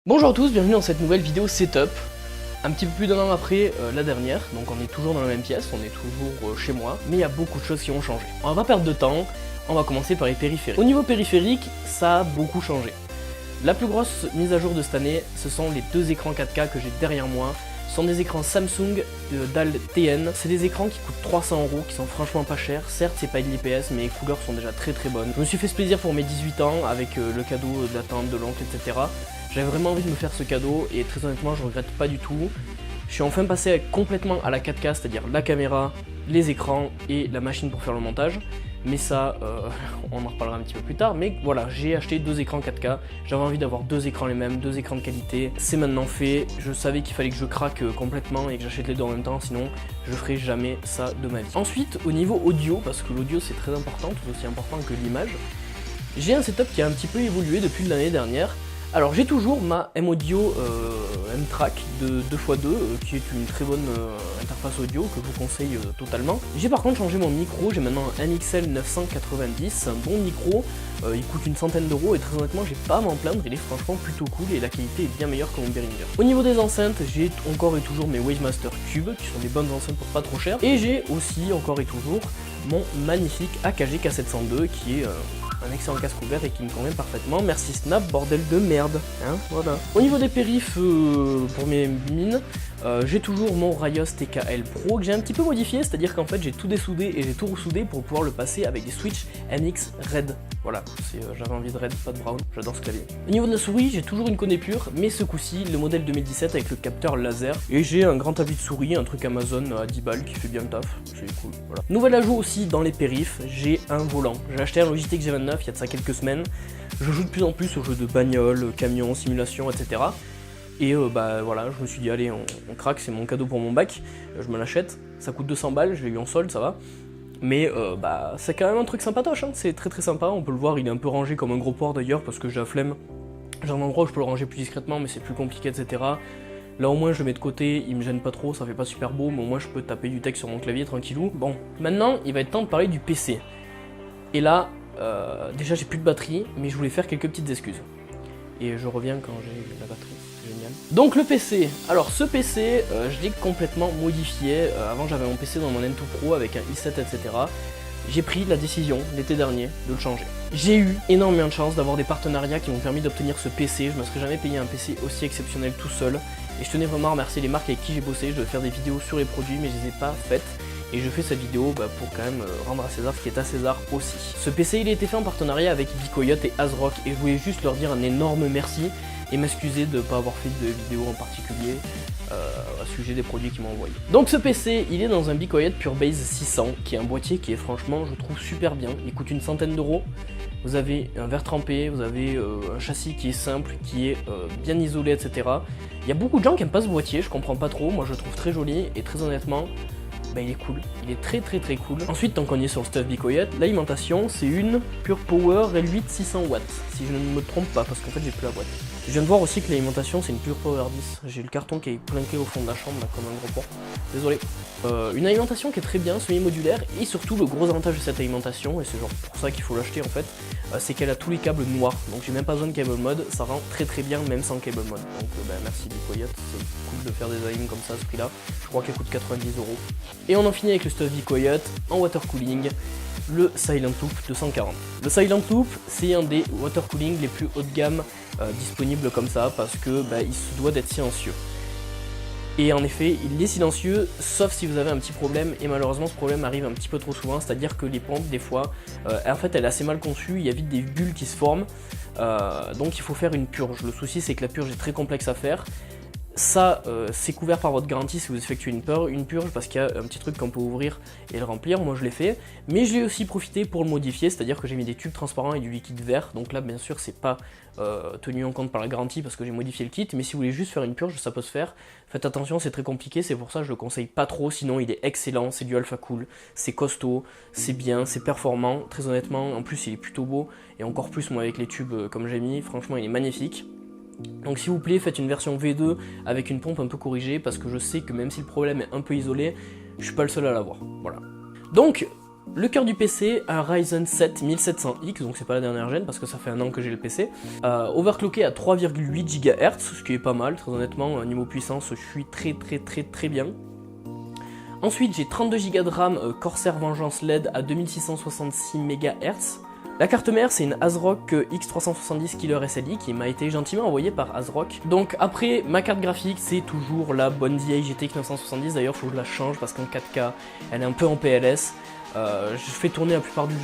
Bonjour à tous, bienvenue dans cette nouvelle vidéo setup. Un petit peu plus d'un an après la dernière, donc on est toujours dans la même pièce, on est toujours chez moi, mais il y a beaucoup de choses qui ont changé. On va pas perdre de temps, on va commencer par les périphériques. Au niveau périphérique, ça a beaucoup changé. La plus grosse mise à jour de cette année, ce sont les deux écrans 4K que j'ai derrière moi. Ce sont des écrans Samsung DAL TN. C'est des écrans qui coûtent 300 €, qui sont franchement pas chers. Certes, c'est pas de l'IPS, mais les couleurs sont déjà très bonnes. Je me suis fait ce plaisir pour mes 18 ans avec le cadeau de la tante, de l'oncle, etc. J'avais vraiment envie de me faire ce cadeau et très honnêtement, je regrette pas du tout. Je suis enfin passé complètement à la 4K, c'est-à-dire la caméra, les écrans et la machine pour faire le montage. Mais ça, on en reparlera un petit peu plus tard. Mais voilà, j'ai acheté deux écrans 4K. J'avais envie d'avoir deux écrans les mêmes, deux écrans de qualité. C'est maintenant fait. Je savais qu'il fallait que je craque complètement et que j'achète les deux en même temps. Sinon, je ferai jamais ça de ma vie. Ensuite, au niveau audio, parce que l'audio c'est très important, tout aussi important que l'image, j'ai un setup qui a un petit peu évolué depuis l'année dernière. Alors j'ai toujours ma M-Audio M-Track de 2x2 qui est une très bonne interface audio que je vous conseille totalement. J'ai par contre changé mon micro, j'ai maintenant un MXL 990, un bon micro, il coûte une centaine d'euros et très honnêtement j'ai pas à m'en plaindre, il est franchement plutôt cool et la qualité est bien meilleure que mon Behringer. Au niveau des enceintes, j'ai encore et toujours mes Wavemaster Cube qui sont des bonnes enceintes pour pas trop cher et j'ai aussi encore et toujours mon magnifique AKG K702 qui est un excellent casque ouvert et qui me convient parfaitement. Merci Snap, bordel de merde. Hein, voilà. Au niveau des périphes pour mes mines, j'ai toujours mon Rayos TKL Pro que j'ai un petit peu modifié, c'est-à-dire qu'en fait j'ai tout dessoudé et j'ai tout ressoudé pour pouvoir le passer avec des Switch MX Red. Voilà, j'avais envie de Red, pas de Brown, j'adore ce clavier. Au niveau de la souris, j'ai toujours une Kone Pure, mais ce coup-ci, le modèle 2017 avec le capteur laser. Et j'ai un grand tapis de souris, un truc Amazon à 10 balles qui fait bien le taf, c'est cool, voilà. Nouvel ajout aussi dans les périphes, j'ai un volant. J'ai acheté un Logitech G29 il y a de ça quelques semaines. Je joue de plus en plus aux jeux de bagnole, camions, simulation, etc. Et bah voilà, je me suis dit allez, on craque, c'est mon cadeau pour mon bac, je me l'achète, ça coûte 200 balles, je l'ai eu en solde, ça va. Mais bah c'est quand même un truc sympatoche, hein. C'est très sympa, on peut le voir, il est un peu rangé comme un gros port d'ailleurs parce que j'ai la flemme. J'ai un endroit où je peux le ranger plus discrètement mais c'est plus compliqué, etc. Là au moins je le mets de côté, il me gêne pas trop, ça fait pas super beau, mais au moins je peux taper du texte sur mon clavier tranquillou. Bon, maintenant il va être temps de parler du PC. Et là, déjà j'ai plus de batterie, mais je voulais faire quelques petites excuses. Et je reviens quand j'ai la batterie, c'est génial. Donc le PC, alors ce PC, je l'ai complètement modifié. Avant j'avais mon PC dans mon M2 Pro avec un i7, etc. J'ai pris la décision l'été dernier de le changer. J'ai eu énormément de chance d'avoir des partenariats qui m'ont permis d'obtenir ce PC. Je me serais jamais payé un PC aussi exceptionnel tout seul. Et je tenais vraiment à remercier les marques avec qui j'ai bossé. Je devais faire des vidéos sur les produits, mais je les ai pas faites. Et je fais cette vidéo pour quand même rendre à César ce qui est à César aussi. Ce PC il a été fait en partenariat avec Bicoyote et ASRock et je voulais juste leur dire un énorme merci et m'excuser de ne pas avoir fait de vidéo en particulier à sujet des produits qu'ils m'ont envoyés. Donc ce PC il est dans un Bicoyote PureBase 600 qui est un boîtier qui est franchement je trouve super bien, il coûte une centaine d'euros. Vous avez un verre trempé, vous avez un châssis qui est simple, qui est bien isolé, etc. Il y a beaucoup de gens qui aiment pas ce boîtier, je comprends pas trop, moi je le trouve très joli et très honnêtement bah, il est cool, il est très cool. Ensuite, tant qu'on est sur le stuff Bicoyote, l'alimentation c'est une Pure Power L8 600 watts, si je ne me trompe pas, parce qu'en fait j'ai plus la boîte. Je viens de voir aussi que l'alimentation c'est une Pure Power 10, j'ai le carton qui est planqué au fond de la chambre là, comme un gros port, désolé. Une alimentation qui est très bien, semi-modulaire, et surtout le gros avantage de cette alimentation, et c'est genre pour ça qu'il faut l'acheter en fait, c'est qu'elle a tous les câbles noirs, donc j'ai même pas besoin de cable mode, ça rend très bien même sans cable mode. Donc bah, merci Bicoyote, c'est cool de faire des alim comme ça à ce prix là, je crois qu'elle coûte 90 €. Et on en finit avec le stuff Bicoyote en water cooling, le Silent Loop 240. Le Silent Loop c'est un des water cooling les plus haut de gamme disponibles comme ça parce que bah, il se doit d'être silencieux. Et en effet, il est silencieux, sauf si vous avez un petit problème, et malheureusement ce problème arrive un petit peu trop souvent, c'est-à-dire que les pompes, des fois, en fait elle est assez mal conçue, il y a vite des bulles qui se forment, donc il faut faire une purge. Le souci c'est que la purge est très complexe à faire. Ça, c'est couvert par votre garantie si vous effectuez une purge parce qu'il y a un petit truc qu'on peut ouvrir et le remplir, moi je l'ai fait, mais je l'ai aussi profité pour le modifier, c'est-à-dire que j'ai mis des tubes transparents et du liquide vert, donc là bien sûr c'est pas tenu en compte par la garantie parce que j'ai modifié le kit, mais si vous voulez juste faire une purge ça peut se faire, faites attention c'est très compliqué, c'est pour ça que je le conseille pas trop, sinon il est excellent, c'est du alpha cool, c'est costaud, c'est bien, c'est performant, très honnêtement, en plus il est plutôt beau, et encore plus moi avec les tubes comme j'ai mis, franchement il est magnifique. Donc s'il vous plaît, faites une version V2 avec une pompe un peu corrigée parce que je sais que même si le problème est un peu isolé, je suis pas le seul à l'avoir. Voilà. Donc, Le cœur du PC, un Ryzen 7 1700X, donc c'est pas la dernière gêne parce que ça fait un an que j'ai le PC. Overclocké à 3,8 GHz, ce qui est pas mal, très honnêtement, niveau puissance, je suis très bien. Ensuite, j'ai 32 Go de RAM Corsair Vengeance LED à 2666 MHz. La carte mère, c'est une ASRock X370 Killer SLI qui m'a été gentiment envoyée par ASRock. Donc après, ma carte graphique, c'est toujours la bonne vieille GTX 970. D'ailleurs, il faut que je la change parce qu'en 4K, elle est un peu en PLS. Je fais tourner la plupart du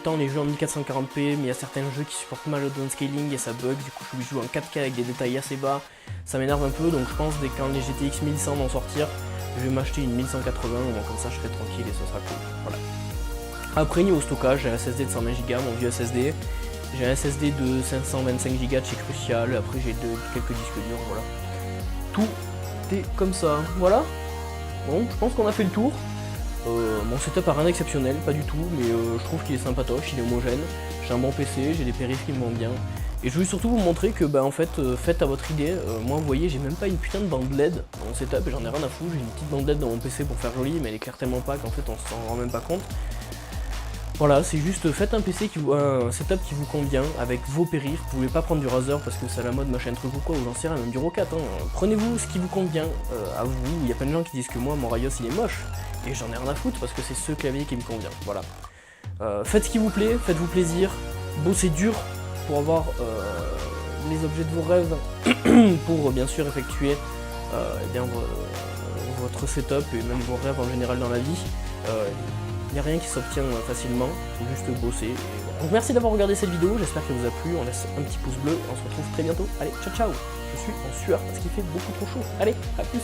temps les jeux en 1440p, mais il y a certains jeux qui supportent mal le downscaling et ça bug. Du coup, je joue en 4K avec des détails assez bas. Ça m'énerve un peu, donc je pense dès quand les GTX 1100 vont sortir, je vais m'acheter une 1180, donc comme ça je serai tranquille et ce sera cool. Voilà. Après, niveau stockage, j'ai un SSD de 120 Go, mon vieux SSD. J'ai un SSD de 525 Go de chez Crucial. Après, j'ai quelques disques durs, voilà. Tout est comme ça, voilà. Bon, je pense qu'on a fait le tour. Mon setup a rien d'exceptionnel, pas du tout, mais je trouve qu'il est sympatoche, il est homogène. J'ai un bon PC, j'ai des périphes qui me vont bien. Et je voulais surtout vous montrer que, bah en fait, faites à votre idée. Moi, vous voyez, j'ai même pas une putain de bande LED dans mon setup et j'en ai rien à foutre. J'ai une petite bande LED dans mon PC pour faire joli, mais elle éclaire tellement pas qu'en fait, on s'en rend même pas compte. Voilà, c'est juste faites un setup qui vous convient avec vos périphes. Vous pouvez pas prendre du Razer parce que c'est à la mode machin truc ou quoi, ou j'en sais rien, même du Rocat. Prenez-vous ce qui vous convient à vous. Il y a plein de gens qui disent que moi mon Rayos il est moche et j'en ai rien à foutre parce que c'est ce clavier qui me convient. Voilà. Faites ce qui vous plaît, faites-vous plaisir, bossez dur pour avoir les objets de vos rêves pour bien sûr effectuer votre setup et même vos rêves en général dans la vie. Il n'y a rien qui s'obtient facilement, il faut juste bosser. Donc merci d'avoir regardé cette vidéo, j'espère qu'elle vous a plu, on laisse un petit pouce bleu, on se retrouve très bientôt. Allez, ciao ciao. Je suis en sueur parce qu'il fait beaucoup trop chaud. Allez, à plus.